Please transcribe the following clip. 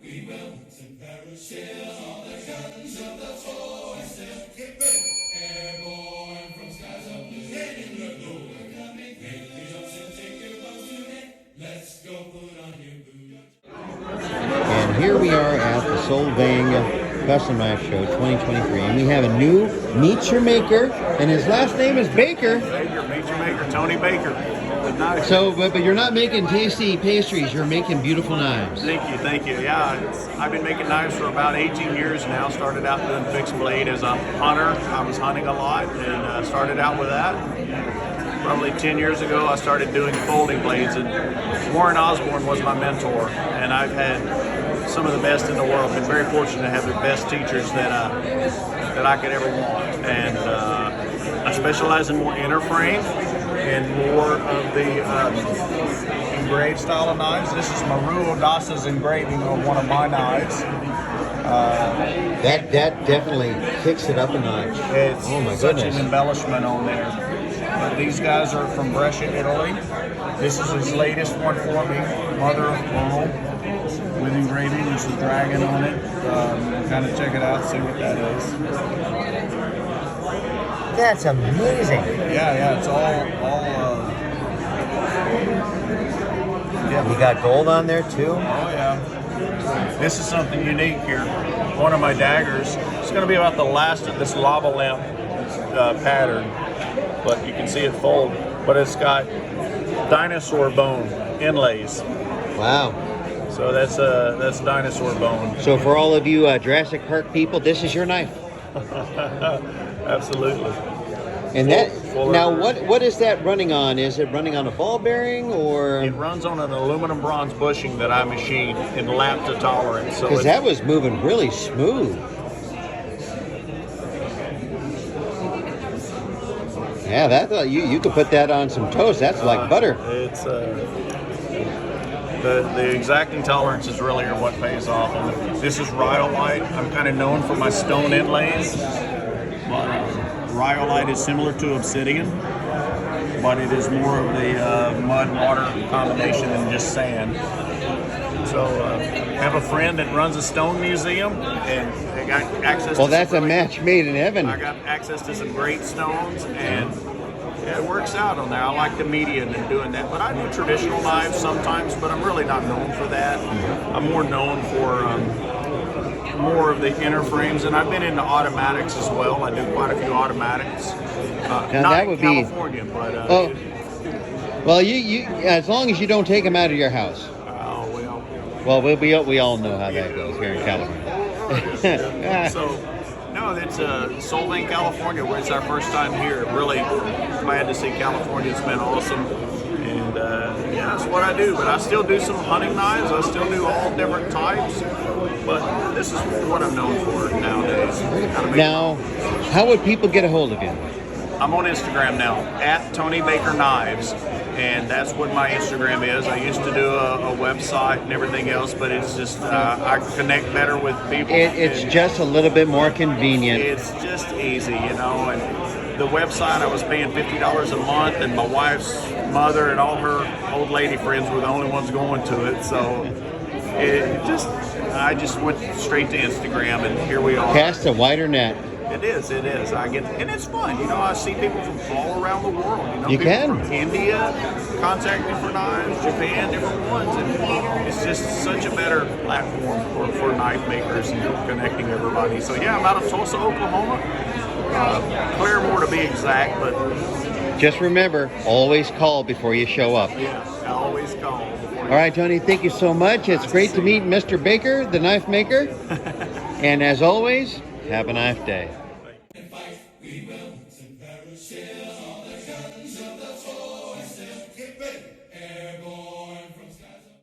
We will to parachute all the guns of the foe and still get ready. Airborne from skies of blue. Heading the glow. We're coming. Make the jumps and take your bows today. Let's go put on your boots. And here we are at the Solvang Custom Knife Show 2023, and we have a new Meet Your Maker, and his last name is Baker. Baker, Meet Your Maker, Tony Baker. So, but you're not making tasty pastries, you're making beautiful knives. Thank you, thank you. Yeah, I've been making knives for about 18 years now. Started out doing fixed blade as a hunter. I was hunting a lot and started out with that. Probably 10 years ago, I started doing folding blades, and Warren Osborne was my mentor, and I've had some of the best in the world. Been very fortunate to have the best teachers that I could ever want, and I specialize in more inner frame and more of the engraved style of knives. This is Maru Odasa's engraving of one of my knives. That definitely kicks it up a notch. It's oh my such goodness. an embellishment on there. But these guys are from Brescia, Italy. This is his latest one for me, Mother of Pearl, with engraving. There's a dragon on it. Kind of check it out, see what that is. That's amazing. Yeah, it's all Yeah, we got gold on there too. Oh yeah. This is something unique here. One of my daggers. It's going to be about the last of this lava lamp pattern, but you can see it fold. But it's got dinosaur bone inlays. Wow. So that's dinosaur bone. So for all of you Jurassic Park people, this is your knife. Absolutely. And now what is that running on? Is it running on a ball bearing or? It runs on an aluminum bronze bushing that I machined and lapped to tolerance. Because that was moving really smooth. Yeah, that you could put that on some toast. That's like butter. It's the exacting tolerance is really what pays off. And this is rhyolite. I'm kind of known for my stone inlays, but rhyolite is similar to obsidian, but it is more of the mud-water combination than just sand. So I have a friend that runs a stone museum, and I got access well, to that's a match made in heaven. I got access to some great stones, and yeah, it works out on there. I like the medium and doing that, but I do traditional knives sometimes, but I'm really not known for that. I'm more known for more of the inner frames, and I've been into automatics as well. I do quite a few automatics. Now not that in would California, but well, you as long as you don't take them out of your house. Well, we all know how that goes here in California. So, no, it's Solvang, California, where it's our first time here. Really glad to see California. It's been awesome. And yeah, that's what I do. But I still do some hunting knives. I still do all different types. But this is what I'm known for nowadays. Now, how would people get a hold of you? I'm on Instagram now, at Tony Baker Knives, and that's what my Instagram is. I used to do a website and everything else, but it's just, I connect better with people. It's just a little bit more convenient. It's just easy, you know, and the website, I was paying $50 a month, and my wife's mother and all her old lady friends were the only ones going to it, so I just went straight to Instagram, and here we are. Cast a wider net. It is. And it's fun. You know, I see people from all around the world. You know, you people can. From India contact me for knives, Japan, different ones, and it's just such a better platform for knife makers and connecting everybody. So yeah, I'm out of Tulsa, Oklahoma. Claremore to be exact, but just remember, always call before you show up. Yeah, I always call. All right, Tony, thank you so much. It's great to meet Mr. Baker, the knife maker. And as always, have a knife day. We will to parachute.